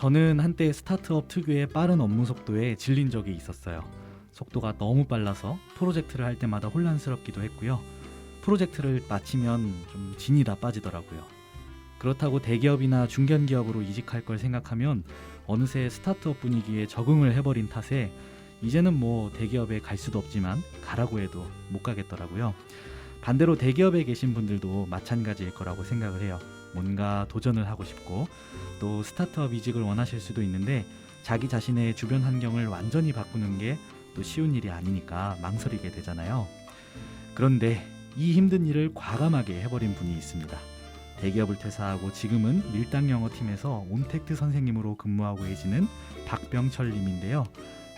저는 한때 스타트업 특유의 빠른 업무 속도에 질린 적이 있었어요. 속도가 너무 빨라서 프로젝트를 할 때마다 혼란스럽기도 했고요. 프로젝트를 마치면 좀 진이 다 빠지더라고요. 그렇다고 대기업이나 중견기업으로 이직할 걸 생각하면 어느새 스타트업 분위기에 적응을 해버린 탓에 이제는 뭐 대기업에 갈 수도 없지만 가라고 해도 못 가겠더라고요. 반대로 대기업에 계신 분들도 마찬가지일 거라고 생각을 해요. 뭔가 도전을 하고 싶고 또 스타트업 이직을 원하실 수도 있는데 자기 자신의 주변 환경을 완전히 바꾸는 게 또 쉬운 일이 아니니까 망설이게 되잖아요. 그런데 이 힘든 일을 과감하게 해버린 분이 있습니다. 대기업을 퇴사하고 지금은 밀당영어팀에서 온택트 선생님으로 근무하고 계시는 박병철 님인데요.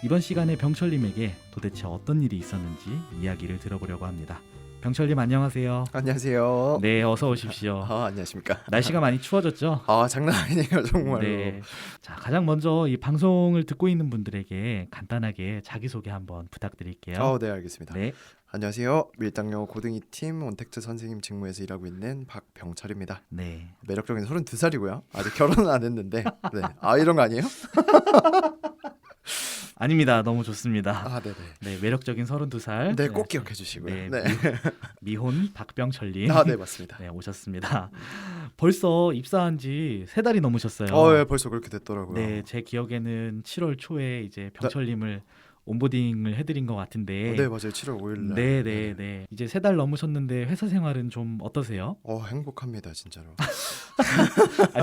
이번 시간에 병철님에게 도대체 어떤 일이 있었는지 이야기를 들어보려고 합니다. 병철님 안녕하세요. 안녕하세요. 네, 어서 오십시오. 안녕하십니까. 날씨가 많이 추워졌죠? 장난 아니네요, 정말로. 네. 자, 가장 먼저 이 방송을 듣고 있는 분들에게 간단하게 자기소개 한번 부탁드릴게요. 네, 알겠습니다. 네. 안녕하세요. 밀당영어 고등이 팀 온택트 선생님 직무에서 일하고 있는 박병철입니다. 네. 매력적인 32살이고요. 아직 결혼은 안 했는데. 네. 이런 거 아니에요? 아닙니다. 너무 좋습니다. 네네. 네, 매력적인 32살. 네, 꼭 기억해 주시고요. 네, 네. 미혼 박병철님. 네, 맞습니다. 네, 오셨습니다. 벌써 입사한 지 3달이 넘으셨어요. 예, 벌써 그렇게 됐더라고요. 네, 제 기억에는 7월 초에 이제 병철님을 온보딩을 해드린 것 같은데. 네, 맞아요. 7월 5일 날. 네. 이제 3달 넘으셨는데 회사 생활은 좀 어떠세요? 행복합니다, 진짜로.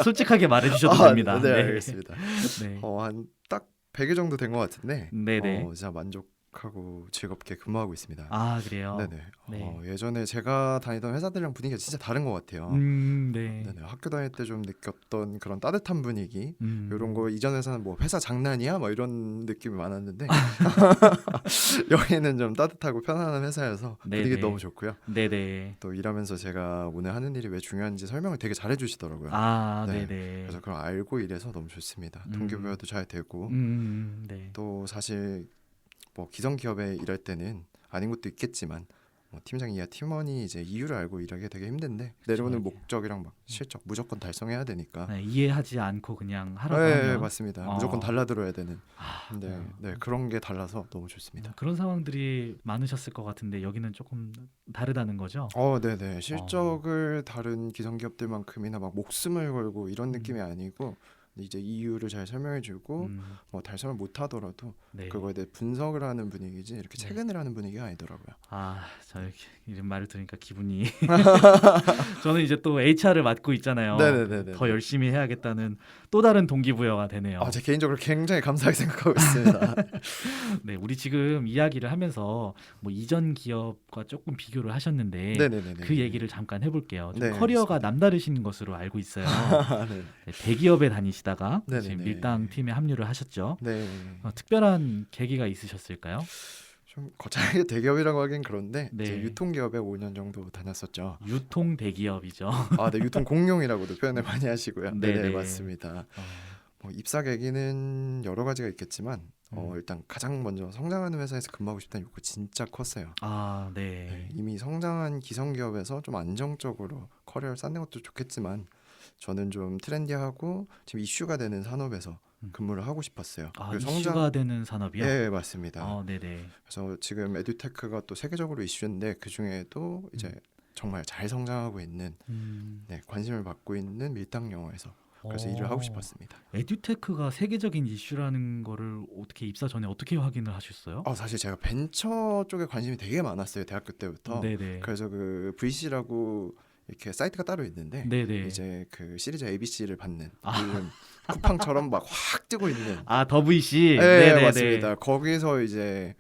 솔직하게 말해주셔도 됩니다. 네, 알겠습니다. 네. 한 딱 100일 정도 된 것 같은데. 네네. 진짜 만족하고 즐겁게 근무하고 있습니다. 그래요? 네네. 네. 예전에 제가 다니던 회사들이랑 분위기가 진짜 다른 것 같아요. 네. 네네. 학교 다닐 때 좀 느꼈던 그런 따뜻한 분위기 이런 거 이전 회사는 뭐 회사 장난이야? 뭐 이런 느낌이 많았는데 여기는 좀 따뜻하고 편안한 회사여서 분위기 네네. 너무 좋고요. 네네. 또 일하면서 제가 오늘 하는 일이 왜 중요한지 설명을 되게 잘해주시더라고요. 네. 네네. 그래서 그걸 알고 일해서 너무 좋습니다. 동기부여도 잘 되고 네. 또 사실 뭐 기성기업에 일할 때는 아닌 것도 있겠지만 팀장 이하 팀원이 이제 이유를 알고 일하기 되게 힘든데 내려오는 목적이랑 막 실적 무조건 달성해야 되니까 네, 이해하지 않고 그냥 하라고 네, 하면 맞습니다. 무조건 달라들어야 되는 네. 그런 게 달라서 너무 좋습니다. 그런 상황들이 많으셨을 것 같은데 여기는 조금 다르다는 거죠? 네네. 실적을 다른 기성기업들만큼이나 막 목숨을 걸고 이런 느낌이 아니고 이제 이유를 잘 설명해주고 뭐 달성을 못하더라도 네. 그거에 대해 분석을 하는 분위기지 이렇게 체근을 하는 분위기가 아니더라고요. 저 이런 말을 들으니까 기분이 저는 이제 또 HR을 맡고 있잖아요. 네네네. 더 열심히 해야겠다는 또 다른 동기부여가 되네요. 제 개인적으로 굉장히 감사하게 생각하고 있습니다. 네, 우리 지금 이야기를 하면서 뭐 이전 기업과 조금 비교를 하셨는데 네네네. 그 얘기를 잠깐 해볼게요. 좀 네, 커리어가 알겠습니다. 남다르신 것으로 알고 있어요. 네. 네, 대기업에 다니시다가 네네네. 지금 밀당 팀에 합류를 하셨죠. 네. 특별한 계기가 있으셨을까요? 좀 거창하게 대기업이라고 하긴 그런데 네. 이제 유통기업에 5년 정도 다녔었죠. 유통 대기업이죠. 네, 유통 공룡이라고도 표현을 많이 하시고요. 네네. 네, 맞습니다. 입사 계기는 여러 가지가 있겠지만 일단 가장 먼저 성장하는 회사에서 근무하고 싶다는 욕구 진짜 컸어요. 네, 이미 성장한 기성기업에서 좀 안정적으로 커리어를 쌓는 것도 좋겠지만 저는 좀 트렌디하고 지금 이슈가 되는 산업에서 근무를 하고 싶었어요. 이슈가 되는 산업이요? 네, 맞습니다. 네네. 그래서 지금 에듀테크가 또 세계적으로 이슈인데 그 중에도 이제 정말 잘 성장하고 있는 관심을 받고 있는 밀당 영어에서 그래서 일을 하고 싶었습니다. 에듀테크가 세계적인 이슈라는 거를 어떻게 입사 전에 어떻게 확인을 하셨어요? 사실 제가 벤처 쪽에 관심이 되게 많았어요. 대학교 때부터. 네네. 그래서 그 VC라고 이렇게 사이트가 따로 있는데 네네. 이제 그 시리즈 ABC를 받는 요즘 쿠팡처럼 막 확 뜨고 있는 더 VC. 네, 맞습니다. 거기서 이제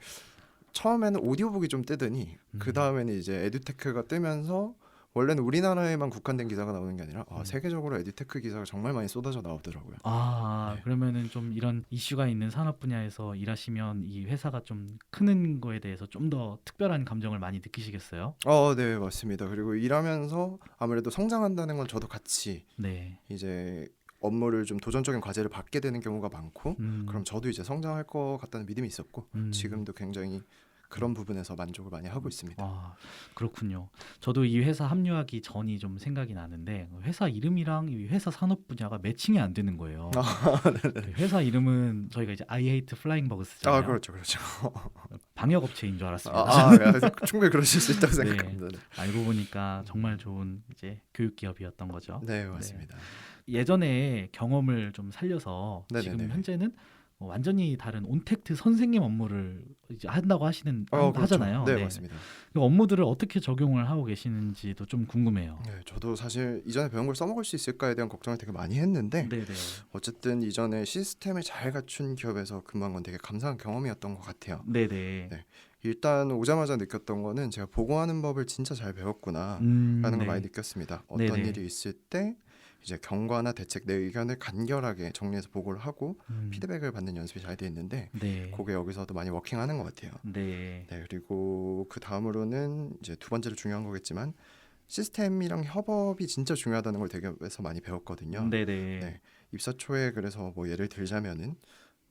처음에는 오디오북이 좀 뜨더니 그 다음에는 이제 에듀테크가 뜨면서 원래는 우리나라에만 국한된 기사가 나오는 게 아니라 세계적으로 에듀테크 기사가 정말 많이 쏟아져 나오더라고요. 네. 그러면은 좀 이런 이슈가 있는 산업 분야에서 일하시면 이 회사가 좀 크는 거에 대해서 좀 더 특별한 감정을 많이 느끼시겠어요? 네, 맞습니다. 그리고 일하면서 아무래도 성장한다는 건 저도 같이 이제 업무를 좀 도전적인 과제를 받게 되는 경우가 많고 그럼 저도 이제 성장할 것 같다는 믿음이 있었고 지금도 굉장히 그런 부분에서 만족을 많이 하고 있습니다. 아, 그렇군요. 저도 이 회사 합류하기 전이 좀 생각이 나는데 회사 이름이랑 이 회사 산업 분야가 매칭이 안 되는 거예요. 회사 이름은 저희가 이제 I hate flying bugs잖아요. 그렇죠, 그렇죠. 방역 업체인 줄 알았습니다. 충분히 그러실 수 있다고 네. 생각합니다. 네. 알고 보니까 정말 좋은 이제 교육 기업이었던 거죠. 네, 맞습니다. 예전에 경험을 좀 살려서 네네네. 지금 현재는 완전히 다른 온택트 선생님 업무를 이제 한다고 그렇죠. 하잖아요. 네, 맞습니다. 그 업무들을 어떻게 적용을 하고 계시는지도 좀 궁금해요. 네, 저도 사실 이전에 배운 걸 써먹을 수 있을까에 대한 걱정을 되게 많이 했는데 네네. 어쨌든 이전에 시스템을 잘 갖춘 기업에서 근무한 건 되게 감사한 경험이었던 것 같아요. 네네. 네. 일단 오자마자 느꼈던 거는 제가 보고하는 법을 진짜 잘 배웠구나 라는 걸 많이 느꼈습니다. 어떤 네네. 일이 있을 때 이제 경과나 대책 내 의견을 간결하게 정리해서 보고를 하고 피드백을 받는 연습이 잘 돼 있는데 네. 그게 여기서도 많이 워킹하는 것 같아요. 네. 네, 그리고 그 다음으로는 이제 두 번째로 중요한 거겠지만 시스템이랑 협업이 진짜 중요하다는 걸 대기업에서 많이 배웠거든요. 네네. 네, 입사 초에 그래서 뭐 예를 들자면은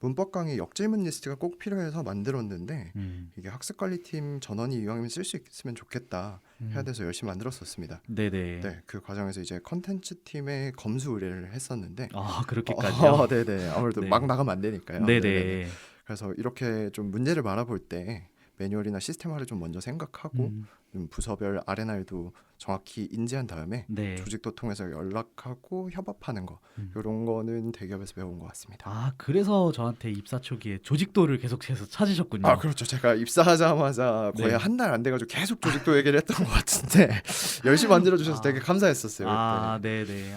문법 강의 역질문 리스트가 꼭 필요해서 만들었는데 이게 학습관리팀 전원이 이왕이면 쓸 수 있으면 좋겠다 해야 돼서 열심히 만들었었습니다. 네네. 네, 그 과정에서 이제 컨텐츠 팀에 검수 의뢰를 했었는데 그렇게까지요? 네네. 아무래도 네. 막 나가면 안 되니까요. 네네. 네네네. 그래서 이렇게 좀 문제를 바라볼 때 매뉴얼이나 시스템화를 좀 먼저 생각하고 좀 부서별 R&R도 정확히 인지한 다음에 네. 조직도 통해서 연락하고 협업하는 거 이런 거는 대기업에서 배운 것 같습니다. 아, 그래서 저한테 입사 초기에 조직도를 계속해서 찾으셨군요. 그렇죠. 제가 입사하자마자 거의 네. 한 달 안 돼가지고 계속 조직도 얘기를 했던 것 같은데 열심히 만들어주셔서 되게 감사했었어요. 네네.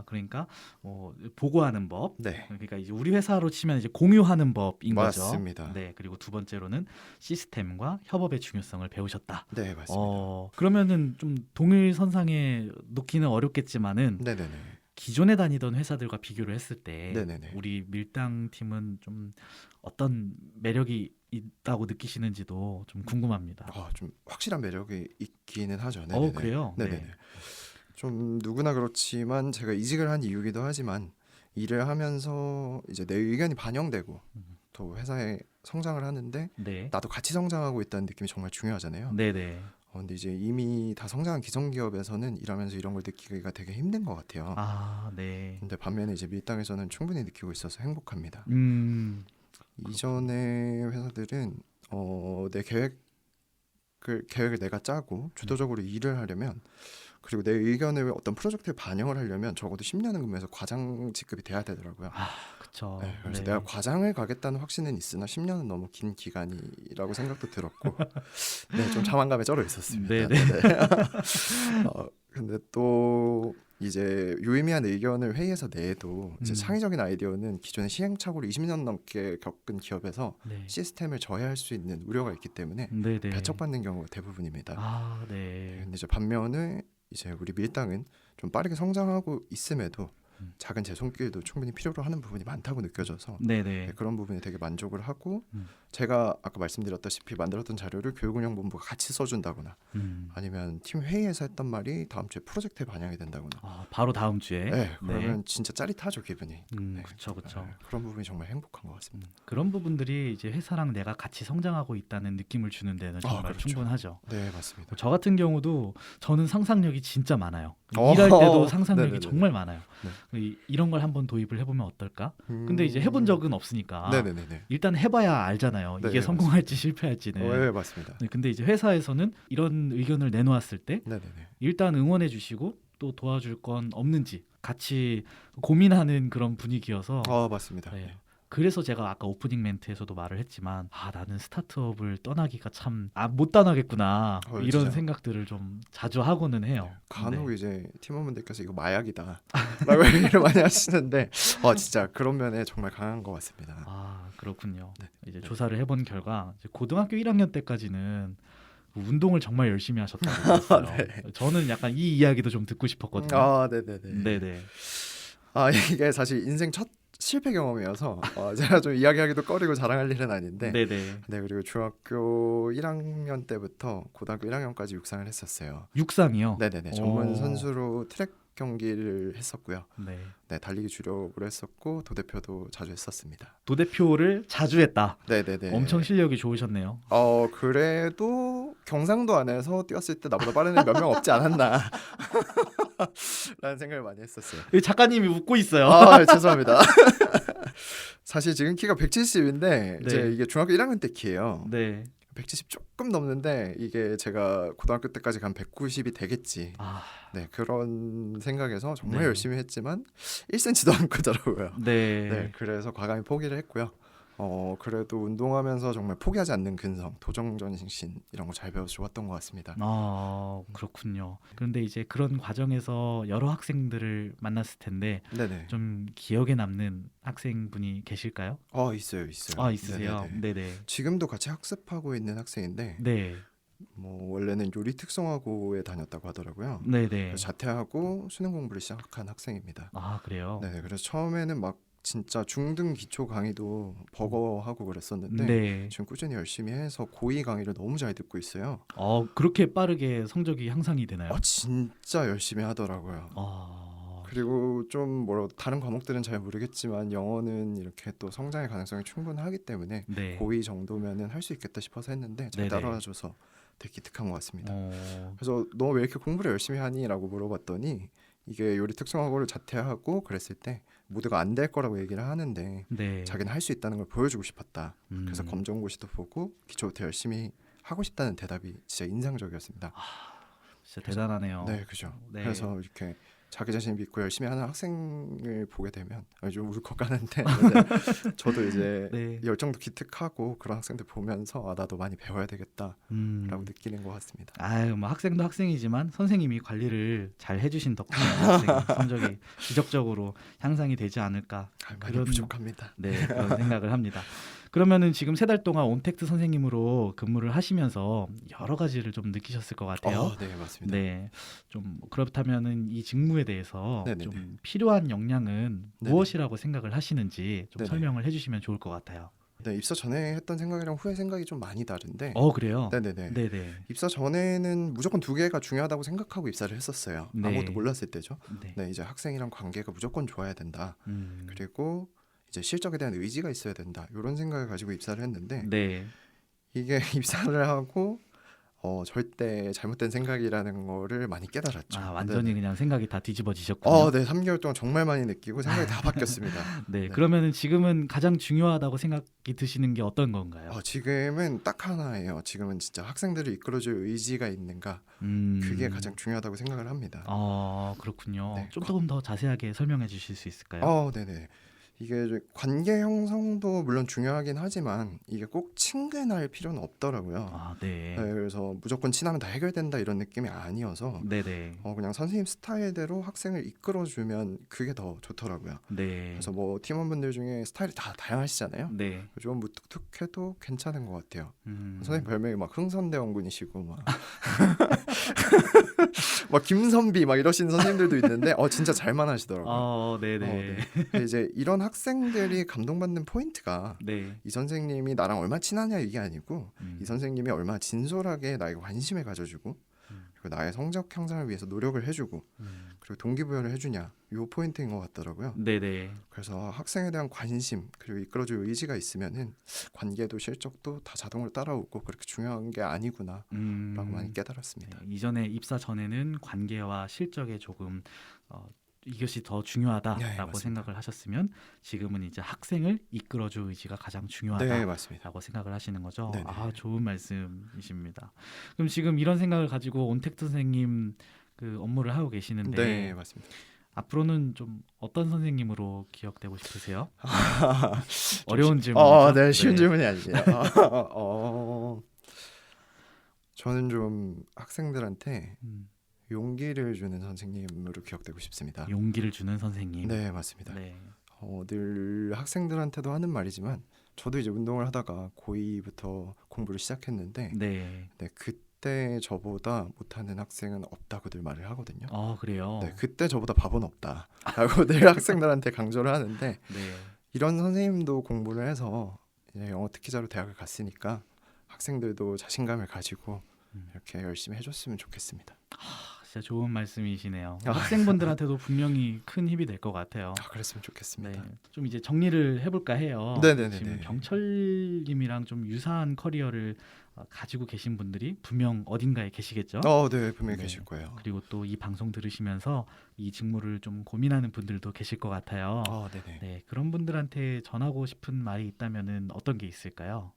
그러니까 보고하는 법. 네. 그러니까 이제 우리 회사로 치면 이제 공유하는 법인 거죠. 맞습니다. 네. 그리고 두 번째로는 시스템과 협업의 중요성을 배우셨다. 네, 맞습니다. 그러면은 좀 동일선상에 놓기는 어렵겠지만은 네네네. 기존에 다니던 회사들과 비교를 했을 때 네네네. 우리 밀당 팀은 좀 어떤 매력이 있다고 느끼시는지도 좀 궁금합니다. 좀 확실한 매력이 있기는 하죠. 네네네. 그래요? 네네네. 네. 좀 누구나 그렇지만 제가 이직을 한 이유기도 하지만 일을 하면서 이제 내 의견이 반영되고 또 회사에 성장을 하는데 네. 나도 같이 성장하고 있다는 느낌이 정말 중요하잖아요. 네네. 근데 이제 이미 다 성장한 기성기업에서는 일하면서 이런 걸 느끼기가 되게 힘든 것 같아요. 네. 근데 반면에 이제 밀당에서는 충분히 느끼고 있어서 행복합니다. 이전의 회사들은 내 계획을 내가 짜고 주도적으로 일을 하려면 그리고 내 의견을 어떤 프로젝트에 반영을 하려면 적어도 10년은 근무해서 과장 직급이 돼야 되더라고요. 그렇죠. 네, 그래서 내가 과장을 가겠다는 확신은 있으나 10년은 너무 긴 기간이라고 생각도 들었고 네, 좀 자만감에 쩔어 있었습니다. 네네. 근데 또 이제 유의미한 의견을 회의에서 내도 이제 창의적인 아이디어는 기존의 시행착오를 20년 넘게 겪은 기업에서 시스템을 저해할 수 있는 우려가 있기 때문에 배척받는 경우가 대부분입니다. 네. 근데 이제 반면에 이제 우리 밀당은 좀 빠르게 성장하고 있음에도 작은 제 손길도 충분히 필요로 하는 부분이 많다고 느껴져서 네, 그런 부분에 되게 만족을 하고 제가 아까 말씀드렸다시피 만들었던 자료를 교육운영본부가 같이 써준다거나 아니면 팀 회의에서 했던 말이 다음 주에 프로젝트에 반영이 된다거나 바로 다음 주에 네, 그러면 진짜 짜릿하죠 기분이. 그렇죠. 그런 부분이 정말 행복한 것 같습니다. 그런 부분들이 이제 회사랑 내가 같이 성장하고 있다는 느낌을 주는 데는 정말 그렇죠. 충분하죠. 네, 맞습니다. 저 같은 경우도 저는 상상력이 진짜 많아요. 일할 때도 상상력이 네네네. 정말 많아요. 이런 걸 한번 도입을 해보면 어떨까? 근데 이제 해본 적은 없으니까 일단 해봐야 알잖아요. 네, 이게 성공할지 실패할지는. 네, 맞습니다. 근데 이제 회사에서는 이런 의견을 내놓았을 때 일단 응원해 주시고 또 도와줄 건 없는지 같이 고민하는 그런 분위기여서 맞습니다. 네. 그래서 제가 아까 오프닝 멘트에서도 말을 했지만 나는 스타트업을 떠나기가 참 못 떠나겠구나 이런 진짜. 생각들을 좀 자주 하고는 해요. 간혹 이제 팀원분들께서 이거 마약이다 라고 얘기를 많이 하시는데 진짜 그런 면에 정말 강한 것 같습니다. 그렇군요. 이제 조사를 해본 결과 이제 고등학교 1학년 때까지는 운동을 정말 열심히 하셨다고 들었어요. 저는 약간 이 이야기도 좀 듣고 싶었거든요. 네네. 이게 사실 인생 첫 실패 경험이어서 제가 좀 이야기하기도 꺼리고 자랑할 일은 아닌데 네, 그리고 중학교 1학년 때부터 고등학교 1학년까지 육상을 했었어요. 육상이요? 네네네. 전문 선수로 트랙 경기를 했었고요. 네. 네, 달리기 주력으로 했었고 도대표도 자주 했었습니다. 도대표를 자주 했다. 네네네. 엄청 실력이 좋으셨네요. 그래도 경상도 안에서 뛰었을 때 나보다 빠른 애 몇 명 없지 않았나 라는 생각을 많이 했었어요. 작가님이 웃고 있어요. 죄송합니다. 사실 지금 키가 170인데 네. 이제 이게 중학교 1학년 때 키예요. 네. 170 조금 넘는데 이게 제가 고등학교 때까지 간 190이 되겠지. 네, 그런 생각에서 정말 네. 열심히 했지만 1cm도 안 크더라고요. 네. 네, 그래서 과감히 포기를 했고요. 그래도 운동하면서 정말 포기하지 않는 근성, 도전정신 이런 거 잘 배워서 좋았던 것 같습니다. 그렇군요. 그런데 이제 그런 과정에서 여러 학생들을 만났을 텐데 네네. 좀 기억에 남는 학생분이 계실까요? 있어요. 있으세요? 네네. 지금도 같이 학습하고 있는 학생인데 네. 뭐 원래는 요리 특성화고에 다녔다고 하더라고요. 네네. 그래서 자퇴하고 수능 공부를 시작한 학생입니다. 그래요? 네, 그래서 처음에는 막 진짜 중등 기초 강의도 버거하고 그랬었는데 네. 지금 꾸준히 열심히 해서 고2 강의를 너무 잘 듣고 있어요. 그렇게 빠르게 성적이 향상이 되나요? 진짜 열심히 하더라고요. 그리고 좀 다른 과목들은 잘 모르겠지만 영어는 이렇게 또 성장의 가능성이 충분하기 때문에 네. 고2 정도면은 할 수 있겠다 싶어서 했는데 잘 네네. 따라와줘서 되게 기특한 것 같습니다. 어, 그래서 너 왜 이렇게 공부를 열심히 하니? 라고 물어봤더니 이게 요리 특성화고를 자퇴하고 그랬을 때 모두가 안 될 거라고 얘기를 하는데 네. 자기는 할 수 있다는 걸 보여주고 싶었다. 그래서 음. 검정고시도 보고 기초부터 열심히 하고 싶다는 대답이 진짜 인상적이었습니다. 진짜 대단하네요. 네, 그죠. 네. 그래서 이렇게 자기 자신을 믿고 열심히 하는 학생을 보게 되면 좀 울컥하는데 저도 이제 네. 열정도 기특하고 그런 학생들 보면서 나도 많이 배워야 되겠다라고 느끼는 것 같습니다. 뭐 학생도 학생이지만 선생님이 관리를 잘 해주신 덕분에 학생 성적이 지적적으로 향상이 되지 않을까 많이 부족합니다. 네, 그런 생각을 합니다. 그러면은 지금 3달 동안 온택트 선생님으로 근무를 하시면서 여러 가지를 좀 느끼셨을 것 같아요. 네, 맞습니다. 네, 좀 그렇다면은 이 직무에 대해서 네네네. 좀 필요한 역량은 네네. 무엇이라고 생각을 하시는지 좀 네네. 설명을 해주시면 좋을 것 같아요. 네, 입사 전에 했던 생각이랑 후에 생각이 좀 많이 다른데. 그래요? 네네네. 네네. 입사 전에는 무조건 2개가 중요하다고 생각하고 입사를 했었어요. 네. 아무것도 몰랐을 때죠. 네. 네, 이제 학생이랑 관계가 무조건 좋아야 된다. 음. 그리고 이제 실적에 대한 의지가 있어야 된다. 이런 생각을 가지고 입사를 했는데 네. 이게 입사를 하고 절대 잘못된 생각이라는 거를 많이 깨달았죠. 완전히 네네. 그냥 생각이 다 뒤집어지셨군요. 네, 3개월 동안 정말 많이 느끼고 생각이 다 바뀌었습니다. 네, 그러면은 지금은 가장 중요하다고 생각이 드시는 게 어떤 건가요? 지금은 딱 하나예요. 지금은 진짜 학생들을 이끌어줄 의지가 있는가. 그게 가장 중요하다고 생각을 합니다. 그렇군요. 네. 조금 더 자세하게 설명해 주실 수 있을까요? 네네. 이게 이제 관계 형성도 물론 중요하긴 하지만 이게 꼭 친근할 필요는 없더라고요. 네. 네, 그래서 무조건 친하면 다 해결된다 이런 느낌이 아니어서 네네. 그냥 선생님 스타일대로 학생을 이끌어주면 그게 더 좋더라고요. 네. 그래서 뭐 팀원분들 중에 스타일이 다 다양하시잖아요. 네. 좀 무뚝뚝해도 괜찮은 것 같아요. 선생님 별명이 막 흥선대원군이시고 막 막 김선비 막 이러시는 선생님들도 있는데 진짜 잘만 하시더라고요. 네네. 네. 이제 이런 학생들이 감동받는 포인트가 네. 이 선생님이 나랑 얼마 친하냐 이게 아니고 이 선생님이 얼마나 진솔하게 나에게 관심을 가져주고 그리고 나의 성적 향상을 위해서 노력을 해주고 그리고 동기부여를 해주냐 이 포인트인 것 같더라고요. 네네. 그래서 학생에 대한 관심 그리고 이끌어줄 의지가 있으면은 관계도 실적도 다 자동으로 따라오고 그렇게 중요한 게 아니구나 라고 많이 깨달았습니다. 네, 이전에 입사 전에는 관계와 실적에 조금 이것이 더 중요하다라고 맞습니다. 생각을 하셨으면 지금은 이제 학생을 이끌어줄 의지가 가장 중요하다라고 맞습니다. 생각을 하시는 거죠. 네네. 좋은 말씀이십니다. 그럼 지금 이런 생각을 가지고 온택트 선생님 그 업무를 하고 계시는데 네, 맞습니다. 앞으로는 좀 어떤 선생님으로 기억되고 싶으세요? 어려운 질문이죠. 네, 쉬운 질문이 아니에요. 저는 좀 학생들한테 용기를 주는 선생님으로 기억되고 싶습니다. 용기를 주는 선생님. 네, 맞습니다. 네. 늘 학생들한테도 하는 말이지만 저도 이제 운동을 하다가 고2부터 공부를 시작했는데 네. 그때 저보다 못하는 학생은 없다고 늘 말을 하거든요. 그래요? 네, 그때 저보다 바보는 없다라고 늘 학생들한테 강조를 하는데 네. 이런 선생님도 공부를 해서 이제 영어 특기자로 대학을 갔으니까 학생들도 자신감을 가지고 이렇게 열심히 해줬으면 좋겠습니다. 진짜 좋은 말씀이시네요. 학생분들한테도 분명히 큰 힘이 될 것 같아요. 그랬으면 좋겠습니다. 네, 좀 이제 정리를 해볼까 해요. 네네네. 지금 병철님이랑 좀 유사한 커리어를 가지고 계신 분들이 분명 어딘가에 계시겠죠. 네, 분명히 계실 거예요. 그리고 또 이 방송 들으시면서 이 직무를 좀 고민하는 분들도 계실 것 같아요. 네네. 네, 그런 분들한테 전하고 싶은 말이 있다면은 어떤 게 있을까요?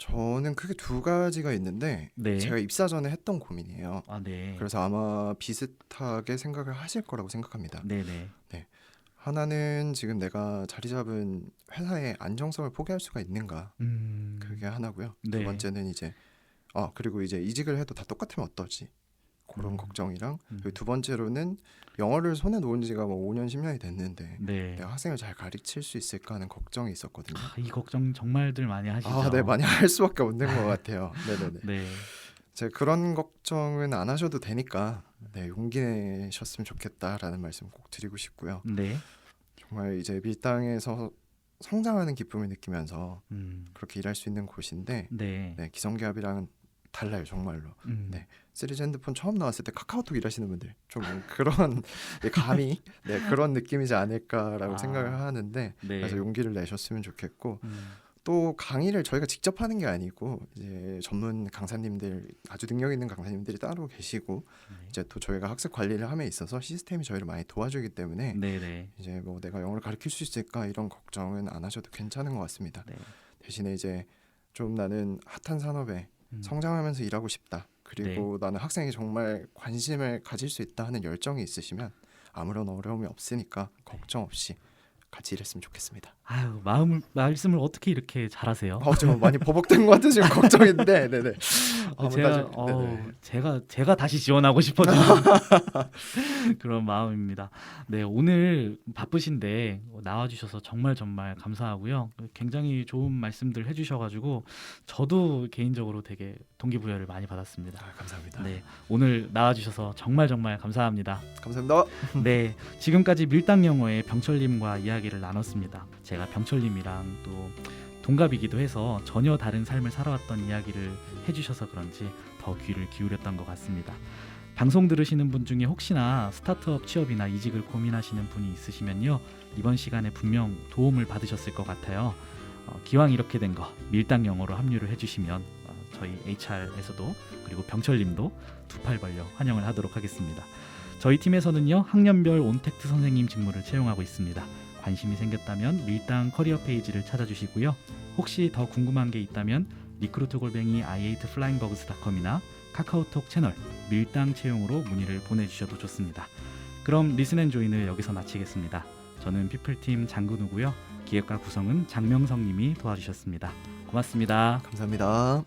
저는 크게 두 가지가 있는데 네. 제가 입사 전에 했던 고민이에요. 네. 그래서 아마 비슷하게 생각을 하실 거라고 생각합니다. 네네. 하나는 지금 내가 자리 잡은 회사의 안정성을 포기할 수가 있는가, 그게 하나고요. 두 번째는 이제 그리고 이제 이직을 해도 다 똑같으면 어떠지, 그런 걱정이랑, 그리고 두 번째로는 영어를 손에 놓은 지가 뭐 5년 10년이 됐는데 내가 학생을 잘 가르칠 수 있을까 하는 걱정이 있었거든요. 이 걱정 정말들 많이 하시죠. 네, 많이 할 수밖에 없는 것 같아요. 네네네. 네. 제가 그런 걱정은 안 하셔도 되니까 용기 내셨으면 좋겠다라는 말씀 꼭 드리고 싶고요. 네. 정말 이제 밀당에서 성장하는 기쁨을 느끼면서 그렇게 일할 수 있는 곳인데 기성기업이랑은 달라요, 정말로. 3G 핸드폰 처음 나왔을 때 카카오톡 일하시는 분들 좀 그런 감이 그런 느낌이지 않을까라고 생각을 하는데 그래서 용기를 내셨으면 좋겠고, 또 강의를 저희가 직접 하는 게 아니고 이제 전문 강사님들, 아주 능력 있는 강사님들이 따로 계시고 이제 또 저희가 학습 관리를 함에 있어서 시스템이 저희를 많이 도와주기 때문에 이제 뭐 내가 영어를 가르칠 수 있을까 이런 걱정은 안 하셔도 괜찮은 것 같습니다. 대신에 이제 좀 나는 핫한 산업에 성장하면서 일하고 싶다, 그리고 나는 학생이 정말 관심을 가질 수 있다 하는 열정이 있으시면 아무런 어려움이 없으니까 걱정 없이 같이 일했으면 좋겠습니다. 아유, 말씀을 어떻게 이렇게 잘하세요? 좀 많이 버벅된 것 같은 지금 걱정인데, 네네. 제가 다시 지원하고 싶어지는 그런 마음입니다. 네, 오늘 바쁘신데 나와주셔서 정말 감사하고요. 굉장히 좋은 말씀들 해주셔가지고 저도 개인적으로 되게 동기부여를 많이 받았습니다. 감사합니다. 네, 오늘 나와주셔서 정말 감사합니다. 감사합니다. 네, 지금까지 밀당 영어의 병철님과 이야기를 나눴습니다. 제가 병철님이랑 또 동갑이기도 해서 전혀 다른 삶을 살아왔던 이야기를 해주셔서 그런지 더 귀를 기울였던 것 같습니다. 방송 들으시는 분 중에 혹시나 스타트업 취업이나 이직을 고민하시는 분이 있으시면요, 이번 시간에 분명 도움을 받으셨을 것 같아요. 기왕 이렇게 된 거 밀당 영어로 합류를 해주시면 저희 HR에서도 그리고 병철님도 두 팔 벌려 환영을 하도록 하겠습니다. 저희 팀에서는요, 학년별 온택트 선생님 직무를 채용하고 있습니다. 관심이 생겼다면 밀당 커리어 페이지를 찾아주시고요. 혹시 더 궁금한 게 있다면 recruit@i8flyingbugs.com이나 카카오톡 채널 밀당 채용으로 문의를 보내주셔도 좋습니다. 그럼 리슨앤조인을 여기서 마치겠습니다. 저는 피플팀 장근우고요. 기획과 구성은 장명성님이 도와주셨습니다. 고맙습니다. 감사합니다.